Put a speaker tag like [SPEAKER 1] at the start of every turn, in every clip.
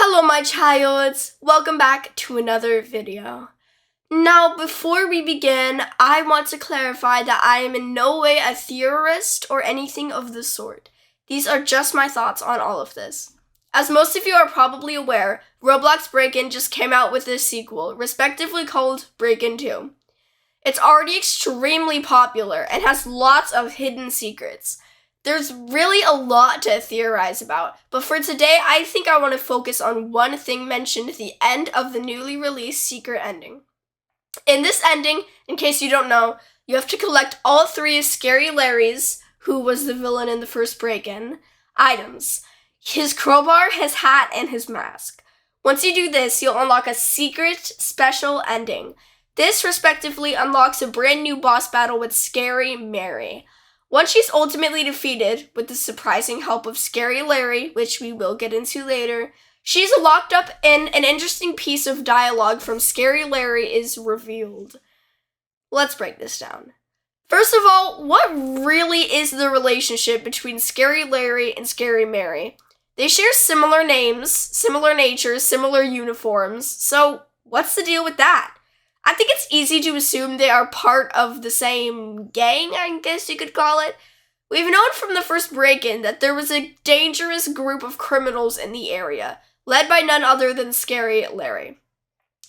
[SPEAKER 1] Hello my childs, welcome back to another video. Now before we begin, I want to clarify that I am in no way a theorist or anything of the sort. These are just my thoughts on all of this. As most of you are probably aware, Roblox Break-In just came out with a sequel, respectively called Break-In 2. It's already extremely popular and has lots of hidden secrets. There's really a lot to theorize about, but for today, I think I want to focus on one thing mentioned at the end of the newly released secret ending. In this ending, in case you don't know, you have to collect all three of Scary Larry's, who was the villain in the first break-in, items. His crowbar, his hat, and his mask. Once you do this, you'll unlock a secret special ending. This respectively unlocks a brand new boss battle with Scary Mary. Once she's ultimately defeated, with the surprising help of Scary Larry, which we will get into later, she's locked up in an interesting piece of dialogue from Scary Larry is revealed. Let's break this down. First of all, what really is the relationship between Scary Larry and Scary Mary? They share similar names, similar natures, similar uniforms, so what's the deal with that? I think it's easy to assume they are part of the same gang, I guess you could call it. We've known from the first break-in that there was a dangerous group of criminals in the area, led by none other than Scary Larry.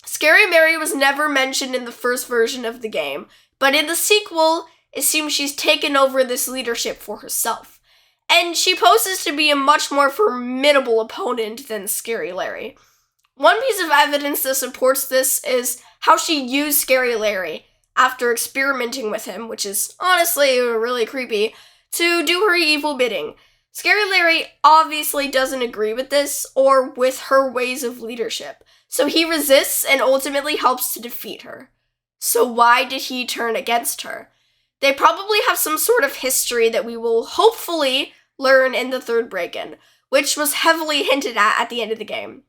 [SPEAKER 1] Scary Mary was never mentioned in the first version of the game, but in the sequel, it seems she's taken over this leadership for herself. And she poses to be a much more formidable opponent than Scary Larry. One piece of evidence that supports this is how she used Scary Larry, after experimenting with him, which is honestly really creepy, to do her evil bidding. Scary Larry obviously doesn't agree with this, or with her ways of leadership, so he resists and ultimately helps to defeat her. So why did he turn against her? They probably have some sort of history that we will hopefully learn in the third break-in, which was heavily hinted at the end of the game.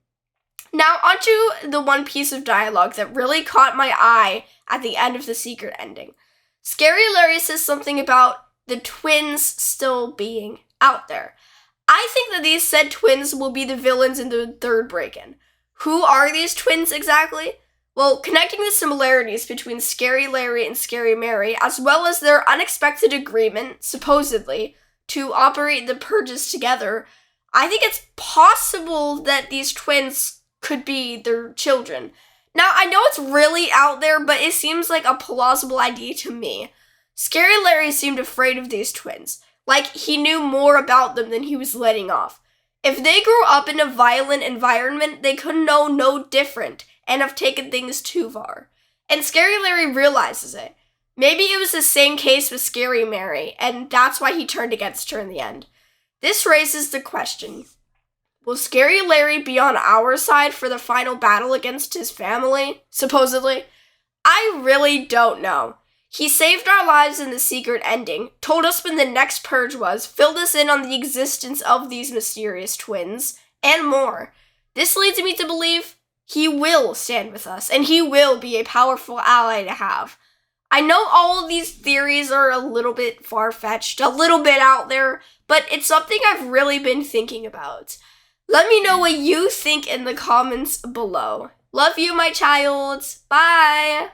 [SPEAKER 1] Now, onto the one piece of dialogue that really caught my eye at the end of the secret ending. Scary Larry says something about the twins still being out there. I think that these said twins will be the villains in the third break-in. Who are these twins exactly? Well, connecting the similarities between Scary Larry and Scary Mary, as well as their unexpected agreement, supposedly, to operate the purges together, I think it's possible that these twins could be their children. Now, I know it's really out there, but it seems like a plausible idea to me. Scary Larry seemed afraid of these twins, like he knew more about them than he was letting off. If they grew up in a violent environment, they could know no different and have taken things too far. And Scary Larry realizes it. Maybe it was the same case with Scary Mary, and that's why he turned against her in the end. This raises the question, will Scary Larry be on our side for the final battle against his family, supposedly? I really don't know. He saved our lives in the secret ending, told us when the next purge was, filled us in on the existence of these mysterious twins, and more. This leads me to believe he will stand with us, and he will be a powerful ally to have. I know all of these theories are a little bit far-fetched, a little bit out there, but it's something I've really been thinking about. Let me know what you think in the comments below. Love you, my childs. Bye!